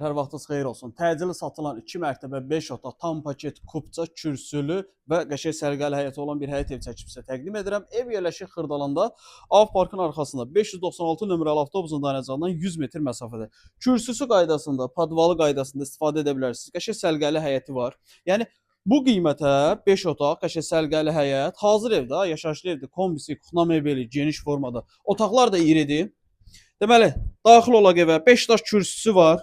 Hər vaxtınız xeyir olsun. Təcili satılan 2 mərtəbə 5 otaq, tam paket, kubça, kürsülü və qəşəng sərgəli həyəti olan bir həyət ev çəkib sizə təqdim edirəm. Ev yerləşir Xırdalanda, Av Parkın arxasında 596 nömrəli avtobusun dayanacağından 100 metr məsafədə. Kürsüsü qaydasında, podvalı qaydasında istifadə edə bilərsiniz. Qəşəng sərgəli həyəti var. Yəni bu qiymətə 5 otaq, qəşəng sərgəli həyət, hazır evdə, yaşayışlı evdə, kombisi, kuxna mebeli, geniş formada. Otaqlar da iridir. Deməli, daxil olaq evə 5 daş kürsüsü var.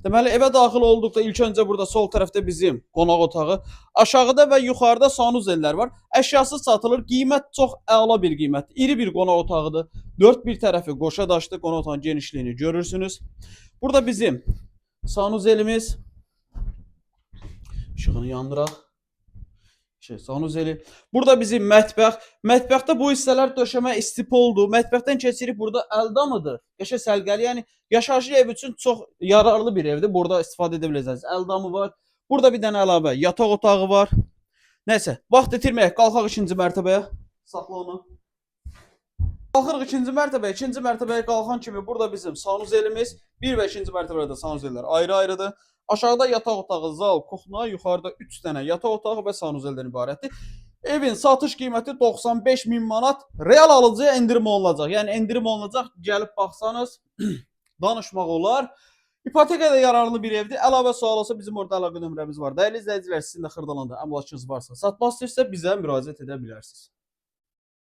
Deməli, evə daxil olduqda ilk öncə burada sol tərəfdə bizim qonaq otağı, aşağıda və yuxarıda sanuzellər var. Əşyasız satılır. Qiymət çox əla bir qiymətdir. İri bir qonaq otağıdır. Dörd bir tərəfi qoşa daşlı, qonaq otağının genişliyini görürsünüz. Burada bizim sanuzelimiz, işığını yandıraq. Sanuzeli. Burada bizim mətbəx. Mətbəxdə bu hissələr döşəmə istipoldur. Mətbəxdən keçirik, burada əldamıdır. Qəşəng sərgəli, yəni yaşayışlı ev üçün çox yararlı bir evdir. Burada istifadə edə biləcəksiniz. Əldamı var. Burada bir dənə əlavə yataq otağı var. Nəysə, vaxt itirməyək, qalxaq ikinci mərtəbəyə. Saxla onu. Qalxırıq ikinci mərtəbəyə. İkinci mərtəbəyə qalxan kimi burada bizim sanuzelimiz, 1 və 2-ci mərtəbədə sanuzellər ayrı-ayrıdır. Aşağıda yataq otağı, zal, kuxna, yuxarıda 3 dənə yataq otağı və sanuzeldən ibarətdir. Evin satış qiyməti 95 min manat. Real alıcıya endirim olunacaq. Yəni endirim olunacaq. Gəlib baxsanız danışmaq olar. İpotekaya yararlı bir evdir. Əlavə sual olsa bizim orada əlaqə nömrəmiz var. Dəyərli izləyicilər, sizin də Xırdalanda əmlakınız varsa, satmaq istəyirsə bizə müraciət edə bilərsiniz.